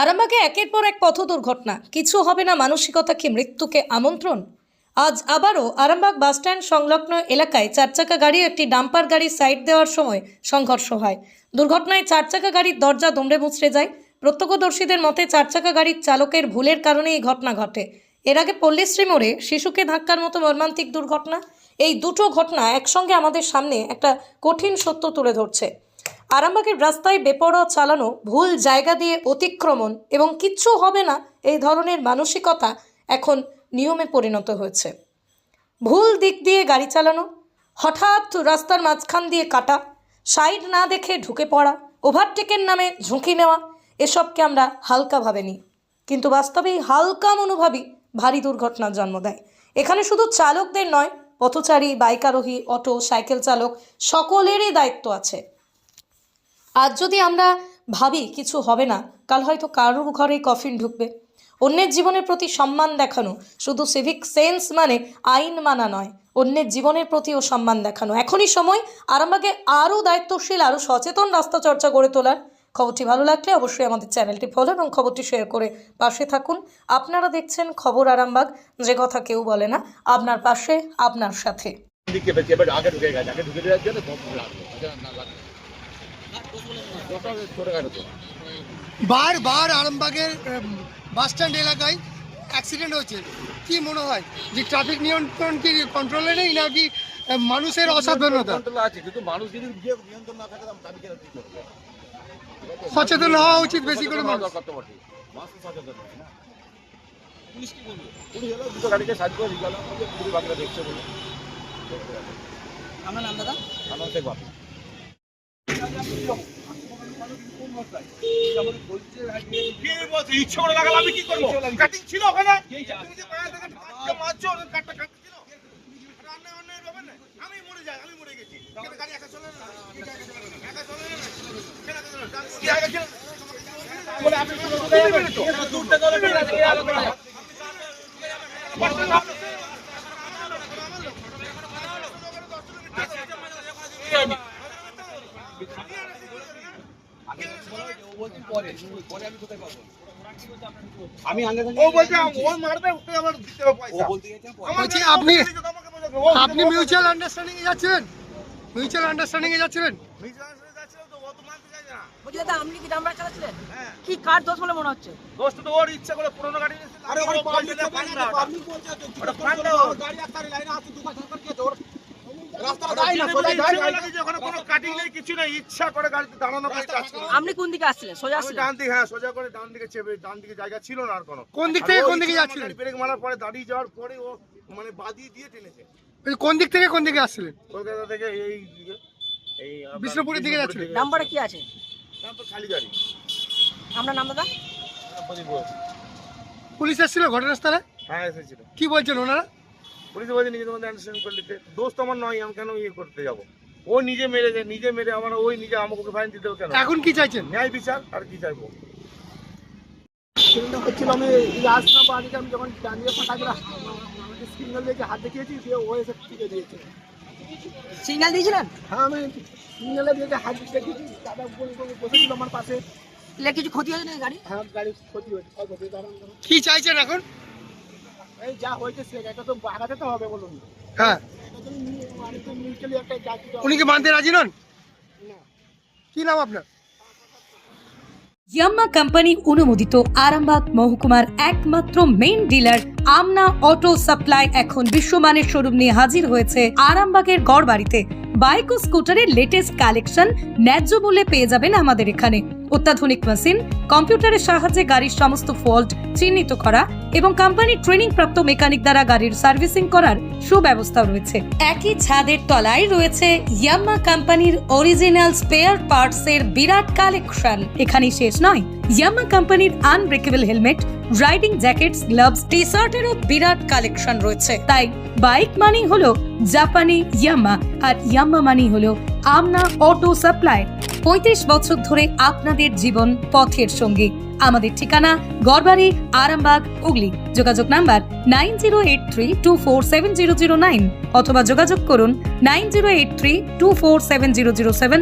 আরামবাগে একের পর এক পথ দুর্ঘটনা, কিছু হবে না মানসিকতা কি মৃত্যুকে আমন্ত্রণ। আজ আবারও আরামবাগ বাসস্ট্যান্ড সংলগ্ন এলাকায় চারচাকা গাড়ি একটি ডাম্পার গাড়ি সাইড দেওয়ার সময় সংঘর্ষ হয়। দুর্ঘটনায় চারচাকা গাড়ির দরজা দুমড়ে মুচড়ে যায়। প্রত্যক্ষদর্শীদের মতে চারচাকা গাড়ির চালকের ভুলের কারণে এই ঘটনা ঘটে। এর আগে পল্লীশ্রী মোড়ে শিশুকে ধাক্কার মতো মর্মান্তিক দুর্ঘটনা। এই দুটো ঘটনা একসঙ্গে আমাদের সামনে একটা কঠিন সত্য তুলে ধরছে। আরামবাগের রাস্তায় বেপরোয়া চালানো, ভুল জায়গা দিয়ে অতিক্রমণ এবং কিচ্ছু হবে না এই ধরনের মানসিকতা এখন নিয়মে পরিণত হয়েছে। ভুল দিক দিয়ে গাড়ি চালানো, হঠাৎ রাস্তার মাঝখান দিয়ে কাটা, সাইড না দেখে ঢুকে পড়া, ওভারটেকের নামে ঝুঁকি নেওয়া, এসবকে আমরা হালকাভাবে নিই, কিন্তু বাস্তবেই হালকা মনোভাবই ভারী দুর্ঘটনার জন্ম দেয়। এখানে শুধু চালকদের নয়, পথচারী, বাইক আরোহী, অটো, সাইকেল চালক সকলেরই দায়িত্ব আছে। আজ যদি আমরা ভাবি কিছু হবে না, কাল হয়তো কারোর ঘরে কফিন ঢুকবে। অন্যের জীবনের প্রতি সম্মান দেখানো শুধু সিভিক সেন্স মানে আইন মানা নয়, অন্যের জীবনের প্রতিও সম্মান দেখানো। এখনই সময় আরামবাগে আরও দায়িত্বশীল, আরও সচেতন রাস্তা চর্চা গড়ে তোলার। খবরটি ভালো লাগলে অবশ্যই আমাদের চ্যানেলটি ফলো এবং খবরটি শেয়ার করে পাশে থাকুন। আপনারা দেখছেন খবর আরামবাগ, যে কথা কেউ বলে না, আপনার পাশে, আপনার সাথে। বারবার আরামবাগের বাস স্ট্যান্ড এলাকায় অ্যাক্সিডেন্ট হচ্ছে। কি মনে হয় যে ট্রাফিক নিয়ন্ত্রণ কি কন্ট্রোলে নেই, নাকি মানুষের অসাবধানতা? সচেতন হওয়া উচিত বেশি করে। মানুষ ইচ্ছে করে লাগালাম, আমি কি করবো? কাটিং ছিল ওখানে, আমি মরে যাই, আমি মরে গেছি। গাড়ি একা চলে না, একা চলে না, আপনি মিউচুয়াল আন্ডারস্ট্যান্ডিং এ যাচ্ছিলেন? মিউচুয়াল আন্ডারস্ট্যান্ডিং এ যাচ্ছিলেন? আপনি কি ডাম্পার চালাচ্ছিলেন? কি কার দোষ বলে মনে হচ্ছে? দোষ তো ওর ইচ্ছা করে পুরনো গাড়ি আপনি কোন দিকে আসছিলেন? সোজা আসছিলেন? ডান দিকে, হ্যাঁ সোজা করে ডান দিকে চেপে, ডান দিকে জায়গা ছিল না আর কোনো। কোন দিক থেকে কোন দিকে যাচ্ছিলেন? ব্রেক মারার পরে দাঁড়িয়ে যাওয়ার পরে ও মানে বাদিয়ে দিয়ে টেনেছে। কোন দিক থেকে কোন দিকে আসছিলেন? কলকাতা থেকে এই দিকে, এই বিষ্ণুপুরের দিকে যাচ্ছিলেন? ডাম্পারে কি আছে? নাম তো খালি গাড়ি। আমরা নাম দাদা? পুলিশ এসেছিল ঘটনাস্থলে? হ্যাঁ এসেছিল। কি বলছেন ওনারা? পুলিশ বলছে নিজেদের মধ্যে আন্ডারস্ট্যান্ডিং করে নিতে। দোষ তো আমার নয়, আমি কেন ইয়ে করতে যাবো? ও নিজে মেরে যায়, নিজে মেরে আমার ওই নিজে আমাকে ফাইন দিতে হবে কেন? এখন কি চাইছেন? ন্যায় বিচার, আর কি চাইবো? হচ্ছিল আমি আসলাম বাড়িতে, আমি যখন দাঁড়িয়ে ফাঁকা দিলাম সিগন্যাল দিয়েছে, হাত দেখিয়েছি, দিয়ে ও এসে টিকে দিয়েছে। সিগন্যাল দিয়েছিলেন? হ্যাঁ আমি সিগন্যালে দিয়েছে, হাত দেখিয়েছি, দাদা বসেছিল আমার পাশে। কিছু ক্ষতি হয়েছে না গাড়ি? হ্যাঁ গাড়ি ক্ষতি হয়েছে। কি চাইছেন এখন? এই যা হয়েছে সে এটা তো আগাতে তো হবে বলুন। হ্যাঁ, উনি কি মানতে রাজি নন? কি নাম আপনার? ইয়াম্মা কোম্পানি অনুমোদিত আরামবাগ মহকুমার একমাত্র মেইন ডিলার আমনা অটো সাপ্লাই এখন বিশ্বমানের শোরুম নিয়ে হাজির হয়েছে আরামবাগের গড়বাড়িতে। বাইক ও স্কুটারের লেটেস্ট কালেকশন ন্যায্য মূল্যে পেয়ে যাবেন আমাদের এখানে। অত্যাধুনিক মেশিন, কম্পিউটারের সাহায্যে গাড়ির সমস্ত ফল্ট চিহ্নিত করা এবং কোম্পানির ট্রেনিং প্রাপ্ত মেকানিক দ্বারা গাড়ির সার্ভিসিং করার সুব্যবস্থাও রয়েছে। একই ছাদের তলায় রয়েছে ইয়াম্মা কোম্পানির অরিজিনাল স্পেয়ার পার্টস এর বিরাট কালেকশন। এখানেই শেষ নয়, ইয়াম্মা কোম্পানির unbreakable helmet, riding jackets, gloves, T শার্টেরও বিরাট কালেকশন রয়েছে। তাই বাইক মানি হলো জাপানি ইয়াম্মা, আর ইয়াম্মা মানি হলো আমনা অটো সাপ্লাই। 35 বছর ধরে আপনাদের জীবন পথের সঙ্গী। আমাদের ঠিকানা গড়বাড়ি, আরামবাগ, হুগলি। যোগাযোগ নাম্বার 9083247009 অথবা যোগাযোগ করুন 9083247007।